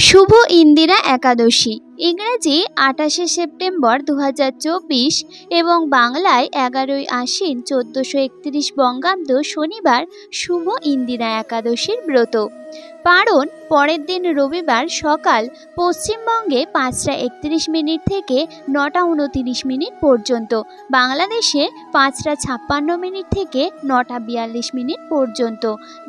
শুভ ইন্দিরা একাদশী ইংরেজি ২৮শে সেপ্টেম্বর ২০২৪ এবং বাংলায় ১১ই আশ্বিন ১৪৩১ বঙ্গাব্দ শনিবার শুভ ইন্দিরা একাদশীর ব্রত পালন পরের দিন রবিবার সকাল পশ্চিমবঙ্গে ৫টা ৩১ থেকে ৯টা ২৯ পর্যন্ত, বাংলাদেশে ৫টা ৫৬ থেকে ৯টা ৪২ পর্যন্ত,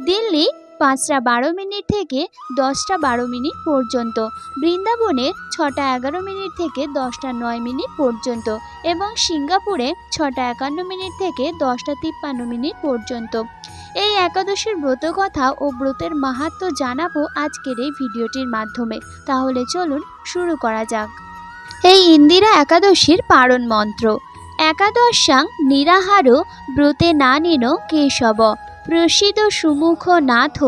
দিল্লি ৫টা ১২ থেকে ১০টা ১২ পর্যন্ত, বৃন্দাবনে ৬টা ১১ থেকে ১০টা ৯ পর্যন্ত এবং সিঙ্গাপুরে ৬টা ৫১ থেকে ১০টা ৫৩ পর্যন্ত। এই একাদশীর ব্রতকথা ও ব্রতের মাহাত্ম্য জানাবো আজকের এই ভিডিওটির মাধ্যমে। তাহলে চলুন শুরু করা যাক। এই ইন্দিরা একাদশীর পারণ মন্ত্র: একাদশাং নিরাহার ব্রতে নানিন কেশব, প্রসিদ সুমুখ নাথ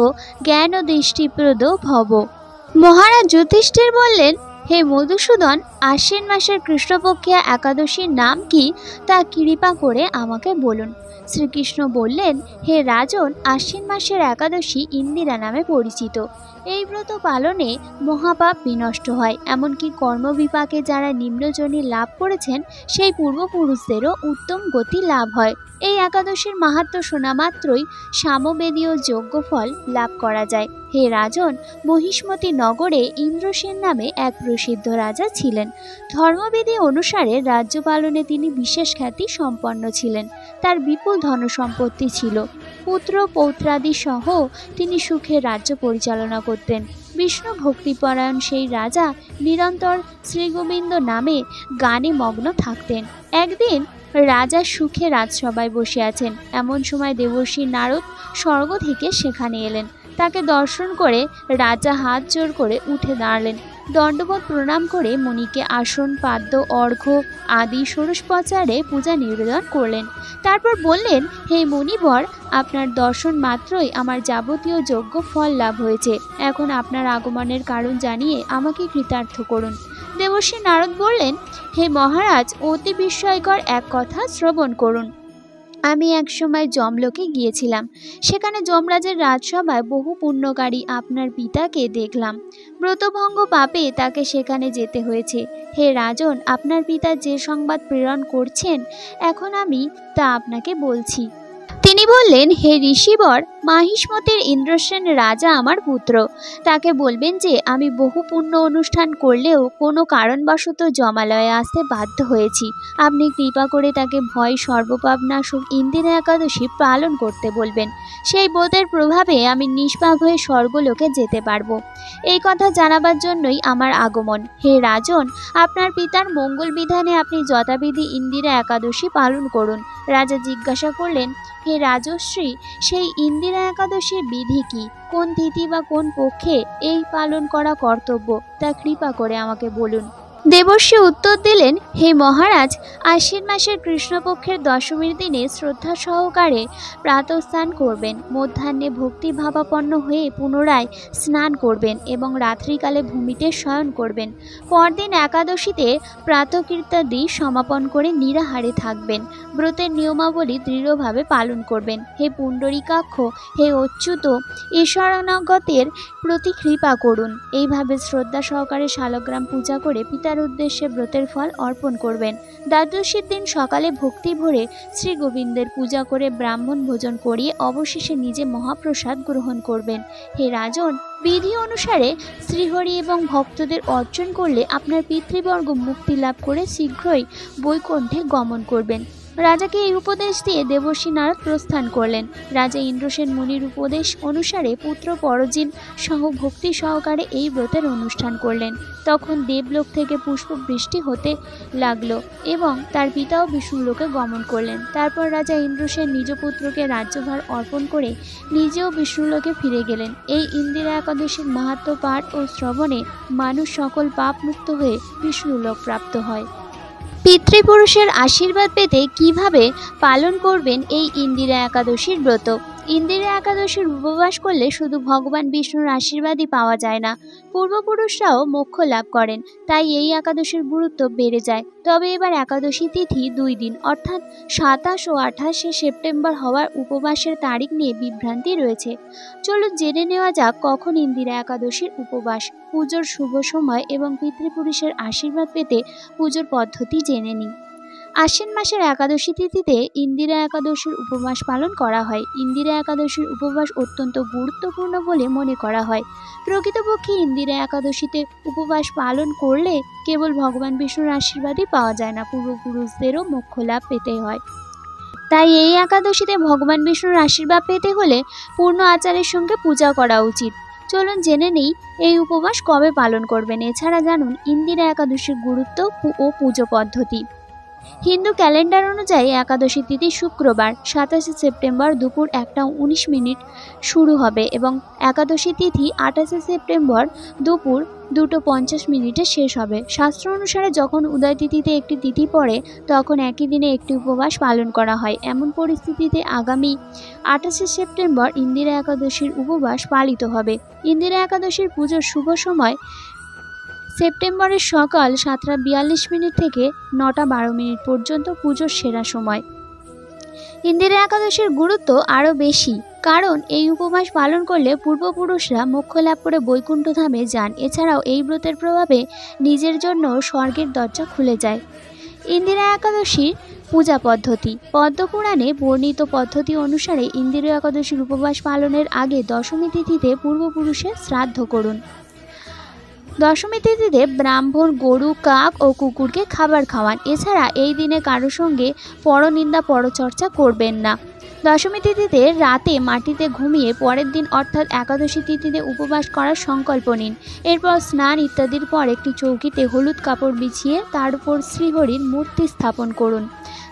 জ্ঞান দৃষ্টিপ্রদ ভব। মহারাজ যুধিষ্ঠির বললেন, হে মধুসূদন, আশ্বিন মাসের কৃষ্ণপক্ষিয়া একাদশীর নাম কি তা কৃপা করে আমাকে বলুন। শ্রীকৃষ্ণ বললেন, হে রাজন, আশ্বিন মাসের একাদশী ইন্দিরা নামে পরিচিত। এই ব্রত পালনে মহাপাপ বিনষ্ট হয়, এমনকি কর্মবিপাকে যারা নিম্নজনী লাভ করেছেন সেই পূর্বপুরুষদেরও উত্তম গতি লাভ হয়। এই একাদশীর মাহাত্ম্য শোনা মাত্রই সামবেদীয় যজ্ঞফল লাভ করা যায়। হে রাজন, মহিষ্মতি নগরে ইন্দ্রসেন নামে এক প্রসিদ্ধ রাজা ছিলেন। ধর্মবিধি অনুসারে রাজ্য পালনে তিনি বিশেষ খ্যাতি সম্পন্ন ছিলেন। তার বিপুল ধনসম্পত্তি ছিল। পুত্র পৌত্রাদি সহ তিনি সুখে রাজ্য পরিচালনা করতেন। বিষ্ণু ভক্তিপরায়ণ সেই রাজা নিরন্তর শ্রীগোবিন্দ নামে গানে মগ্ন থাকতেন। একদিন রাজা সুখে রাজসভায় বসে আছেন, এমন সময় দেবর্ষি নারদ স্বর্গ থেকে সেখানে এলেন। তাকে দর্শন করে রাজা হাত জোর করে উঠে দাঁড়ালেন। দণ্ডবত প্রণাম করে মুনিকে আসন, পাদ্য, অর্ঘ্য আদি ষোড়শোপচারে পূজা নিবেদন করলেন। তারপর বললেন, হে মুনিবর, আপনার দর্শন মাত্রই আমার যাবতীয় যজ্ঞ ফল লাভ হয়েছে। এখন আপনার আগমনের কারণ জানিয়ে আমাকে কৃতার্থ করুন। দেবর্ষি নারদ বললেন, হে মহারাজ, অতি বিস্ময়কর এক কথা শ্রবণ করুন। আমি এক সময় যমলোকে গিয়েছিলাম। সেখানে যমরাজের রাজসভায় বহু পুণ্যকারী আপনার পিতাকে দেখলাম। ব্রতভঙ্গ পাপে তাকে সেখানে যেতে হয়েছে। হে রাজন, আপনার পিতা যে সংবাদ প্রেরণ করছেন এখন আমি তা আপনাকে বলছি। তিনি বললেন, হে ঋষিবর, মাহিষ্মতির ইন্দ্রসেন রাজা আমার পুত্র। তাকে বলবেন যে আমি বহু পুণ্য অনুষ্ঠান করলেও কোনো কারণবশত জমালয়ে আসতে বাধ্য হয়েছি। আপনি কৃপা করে তাকে ভয় সর্বপাপ নাশক ইন্দিরা একাদশী পালন করতে বলবেন। সেই ব্রতের প্রভাবে আমি নিষ্পাপ হয়ে স্বর্গলোকে যেতে পারবো। এই কথা জানাবার জন্যই আমার আগমন। হে রাজন, আপনার পিতার মঙ্গল বিধানে আপনি যথাবিধি ইন্দিরা একাদশী পালন করুন। রাজা জিজ্ঞাসা করলেন, হে রাজশ্রী, সেই ইন্দিরা একাদশীর বিধি কি? কোন তিথি বা কোন পক্ষে এই পালন করা কর্তব্য তা কৃপা করে আমাকে বলুন। দেবর্ষি উত্তর দিলেন, হে মহারাজ, আশ্বিন মাসের কৃষ্ণপক্ষের দশমীর দিনে শ্রদ্ধা সহকারে প্রাতঃস্নান করবেন, মধ্যাহ্নে ভক্তিভাবাপন্ন হয়ে পুনরায় স্নান করবেন এবং রাত্রিকালে ভূমিতে শয়ন করবেন। পরদিন একাদশীতে প্রাতঃকৃত্যাদি সমাপন করে নিরাহারে থাকবেন। ব্রতের নিয়মাবলী দৃঢ়ভাবে পালন করবেন। হে পুণ্ডরীকাক্ষ, হে অচ্যুত, ঈশ্বরানুগতের প্রতি কৃপা করুন। এইভাবে শ্রদ্ধা সহকারে শালগ্রাম পূজা করে পিতার উদ্দেশ্যে ব্রতের ফল অর্পণ করবেন। দ্বাদশীর দিন সকালে ভক্তি ভরে শ্রী গোবিন্দের পূজা করে ব্রাহ্মণ ভোজন করিয়ে অবশেষে নিজে মহাপ্রসাদ গ্রহণ করবেন। হে রাজন, বিধি অনুসারে শ্রীহরি এবং ভক্তদের অর্চন করলে আপনার পিতৃবর্গ মুক্তি লাভ করে শীঘ্রই বৈকুণ্ঠে গমন করবেন। রাজাকে এই উপদেশ দিয়ে দেবর্ষি নারদ প্রস্থান করলেন। রাজা ইন্দ্রসেন মুনির উপদেশ অনুসারে পুত্র পরজিন সহ ভক্তি সহকারে এই ব্রতের অনুষ্ঠান করলেন। তখন দেবলোক থেকে পুষ্প বৃষ্টি হতে লাগলো এবং তার পিতাও বিষ্ণুলোকে গমন করলেন। তারপর রাজা ইন্দ্রসেন নিজ পুত্রকে রাজ্যভার অর্পণ করে নিজেও বিষ্ণুলোকে ফিরে গেলেন। এই ইন্দিরা একাদশীর মাহাত্ম্য পাঠ ও শ্রবণে মানুষ সকল পাপ মুক্ত হয়ে বিষ্ণুলোক প্রাপ্ত হয়। পিতৃপুরুষের আশীর্বাদ পেতে কিভাবে পালন করবেন এই ইন্দিরা একাদশীর ব্রত? ইন্দিরা একাদশীর উপবাস করলে শুধু ভগবান বিষ্ণুর আশীর্বাদই পাওয়া যায় না, পূর্বপুরুষরাও মোক্ষ লাভ করেন। তাই এই একাদশীর গুরুত্ব বেড়ে যায়। তবে এবার একাদশী তিথি 2 দিন অর্থাৎ 27 ও 28শে সেপ্টেম্বর হওয়ার উপবাসের তারিখ নিয়ে বিভ্রান্তি রয়েছে। চলুন জেনে নেওয়া যাক কখন ইন্দিরা একাদশীর উপবাস। পুজোর শুভ সময় এবং পিতৃপুরুষের আশীর্বাদ পেতে পুজোর পদ্ধতি জেনে নিই। আশ্বিন মাসের একাদশী তিথিতে ইন্দিরা একাদশীর উপবাস পালন করা হয়। ইন্দিরা একাদশীর উপবাস অত্যন্ত গুরুত্বপূর্ণ বলে মনে করা হয়। প্রকৃতপক্ষে ইন্দিরা একাদশীতে উপবাস পালন করলে কেবল ভগবান বিষ্ণুর আশীর্বাদই পাওয়া যায় না, পূর্বপুরুষদেরও মোক্ষ লাভ পেতে হয়। তাই এই একাদশীতে ভগবান বিষ্ণুর আশীর্বাদ পেতে হলে পূর্ণ আচারের সঙ্গে পূজা করা উচিত। চলুন জেনে নিই এই উপবাস কবে পালন করবেন। এছাড়া জানুন ইন্দিরা একাদশীর গুরুত্ব ও পুজো পদ্ধতি। হিন্দু ক্যালেন্ডার অনুযায়ী একাদশী তিথি শুক্রবার 27 সেপ্টেম্বর দুপুর 1:19 শুরু হবে এবং একাদশী তিথি 28 সেপ্টেম্বর দুপুর 2:50 শেষ হবে। শাস্ত্র অনুসারে যখন উদয় তিথিতে একটি তিথি পড়ে তখন একই দিনে একটি উপবাস পালন করা হয়। এমন পরিস্থিতিতে আগামী 28 সেপ্টেম্বর ইন্দিরা একাদশীর উপবাস পালিত হবে। ইন্দিরা একাদশীর পুজোর শুভ সময় সেপ্টেম্বরের সকাল 7:42 থেকে 9:12 পর্যন্ত পুজোর সেরা সময়। ইন্দিরা একাদশীর গুরুত্ব আরও বেশি, কারণ এই উপবাস পালন করলে পূর্বপুরুষরা মোক্ষ লাভ করে বৈকুণ্ঠ ধামে যান। এছাড়াও এই ব্রতের প্রভাবে নিজের জন্য স্বর্গের দরজা খুলে যায়। ইন্দিরা একাদশীর পূজা পদ্ধতি। পদ্মপুরাণে বর্ণিত পদ্ধতি অনুসারে ইন্দিরা একাদশীর উপবাস পালনের আগে দশমী তিথিতে পূর্বপুরুষের শ্রাদ্ধ করুন। দশমী তিথিতে ব্রাহ্মণ গরু, কাক ও কুকুরকে খাবার খাওয়ান। এছাড়া এই দিনে কারোর সঙ্গে পরনিন্দা পরচর্চা করবেন না। দশমী তিথিতে রাতে মাটিতে ঘুমিয়ে পরের দিন অর্থাৎ একাদশী তিথিতে উপবাস করার সংকল্প নিন। এরপর স্নান ইত্যাদির পর একটি চৌকিতে হলুদ কাপড় বিছিয়ে তার উপর শ্রীহরির মূর্তি স্থাপন করুন।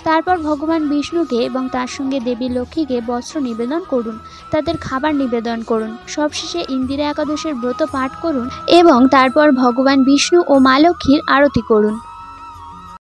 তারপর ভগবান বিষ্ণুকে এবং তার সঙ্গে দেবী লক্ষ্মীকে বস্ত্র নিবেদন করুন, তাদের খাবার নিবেদন করুন। সবশেষে ইন্দিরা একাদশীর ব্রত পাঠ করুন এবং তারপর ভগবান বিষ্ণু ও মা লক্ষ্মীর আরতি করুন।